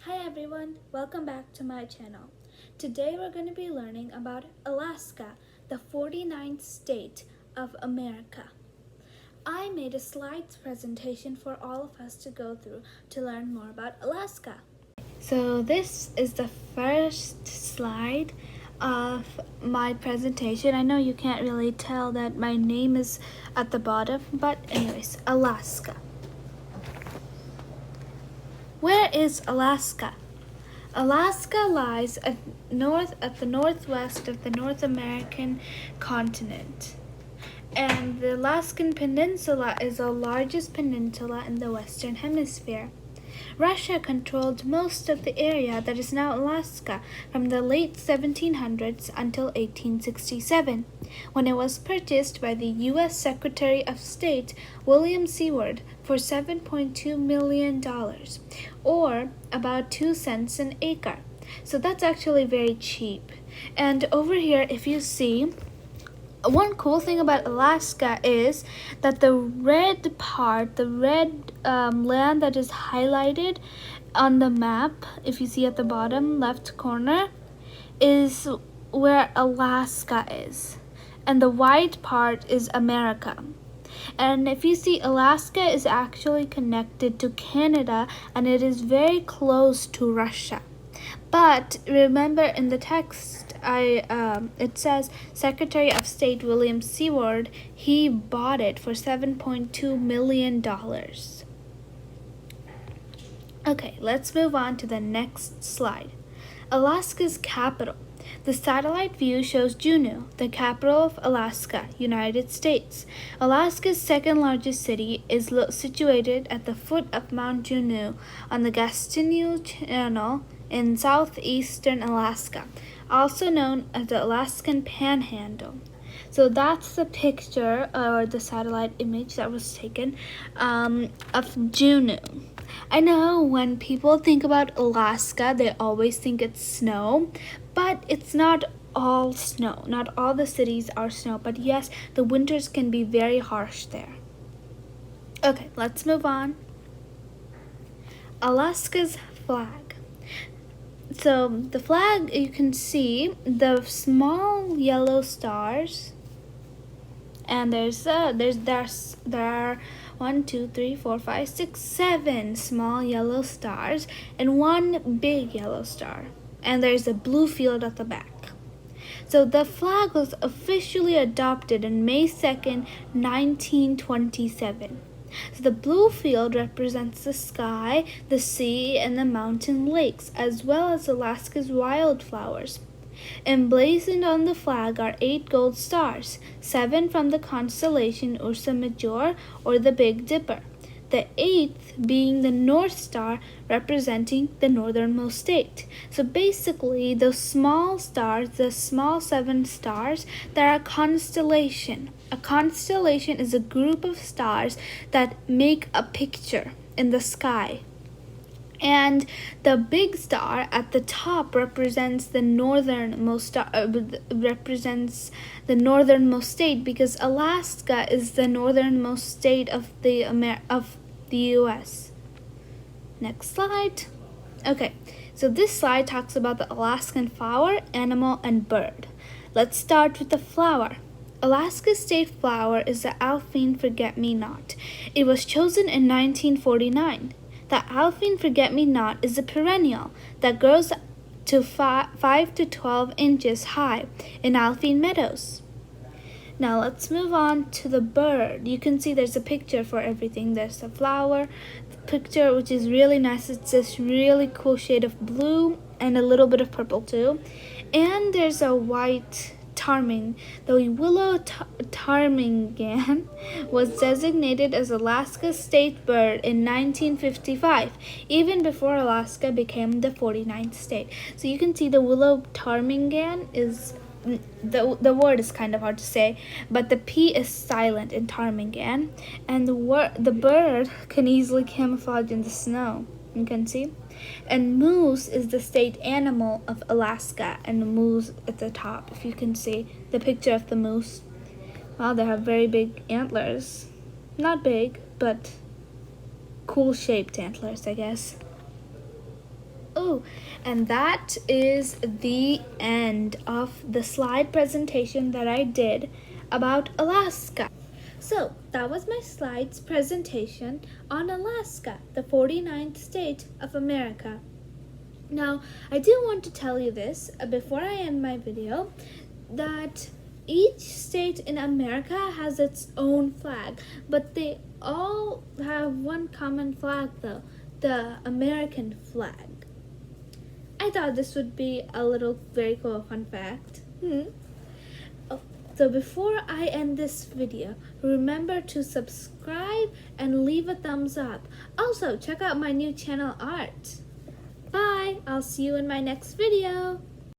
Hi everyone, welcome back to my channel. Today we're going to be learning about Alaska, the 49th state of America. I made a slides presentation for all of us to go through to learn more about Alaska. So this is the first slide of my presentation. I know you can't really tell that my name is at the bottom, but anyways, Alaska. Where is Alaska? Alaska lies at the northwest of the North American continent, and the Alaskan Peninsula is the largest peninsula in the Western Hemisphere. Russia controlled most of the area that is now Alaska from the late 1700s until 1867, when it was purchased by the U.S. Secretary of State William Seward for $7.2 million, or about 2 cents an acre. So that's actually very cheap. And over here, if you see, one cool thing about Alaska is that the red part, the red land that is highlighted on the map, if you see at the bottom left corner, is where Alaska is. And the white part is America. And if you see, Alaska is actually connected to Canada and it is very close to Russia. But remember in the text, it says Secretary of State William Seward, he bought it for $7.2 million. Okay, let's move on to the next slide. Alaska's capital. The satellite view shows Juneau, the capital of Alaska, United States. Alaska's second largest city is situated at the foot of Mount Juneau on the Gastineau Channel in southeastern Alaska, also known as the Alaskan Panhandle. So that's the picture or the satellite image that was taken of Juneau. I know when people think about Alaska, they always think it's snow, but it's not all snow. Not all the cities are snow, but yes, the winters can be very harsh there. Okay, let's move on. Alaska's flag. So the flag, you can see the small yellow stars, and there are 1, 2, 3, 4, 5, 6, 7 small yellow stars and one big yellow star, and there's a blue field at the back. So the flag was officially adopted on May 2nd, 1927. So the blue field represents the sky, the sea, and the mountain lakes, as well as Alaska's wildflowers. Emblazoned on the flag are 8 gold stars, 7 from the constellation Ursa Major or the Big Dipper, the 8th being the North Star representing the northernmost state. So basically, those small stars, the small 7 stars, they're a constellation. A constellation is a group of stars that make a picture in the sky. And the big star at the top represents the northernmost state, because Alaska is the northernmost state of the U.S. Next slide. Okay, so this slide talks about the Alaskan flower, animal, and bird. Let's start with the flower. Alaska's state flower is the Alpine forget-me-not. It was chosen in 1949. The Alpine forget-me-not is a perennial that grows to 5 to 12 inches high in alpine meadows. Now let's move on to the bird. You can see there's a picture for everything. There's the flower, the picture, which is really nice. It's this really cool shade of blue and a little bit of purple too. And there's a white ptarmigan. The willow ptarmigan was designated as Alaska's state bird in 1955, even before Alaska became the 49th state. So you can see the willow ptarmigan is, the word is kind of hard to say, but the P is silent in ptarmigan, and the bird can easily camouflage in the snow. You can see. And moose is the state animal of Alaska, and the moose at the top, if you can see the picture of the moose. Wow, they have very big antlers. Not big, but cool shaped antlers, I guess. Oh, and that is the end of the slide presentation that I did about Alaska. So that was my slides presentation on Alaska, the 49th state of America. Now, I do want to tell you this before I end my video, that each state in America has its own flag, but they all have one common flag though, the American flag. I thought this would be a little very cool fun fact. Oh, so before I end this video, remember to subscribe and leave a thumbs up. Also, check out my new channel art. Bye! I'll see you in my next video.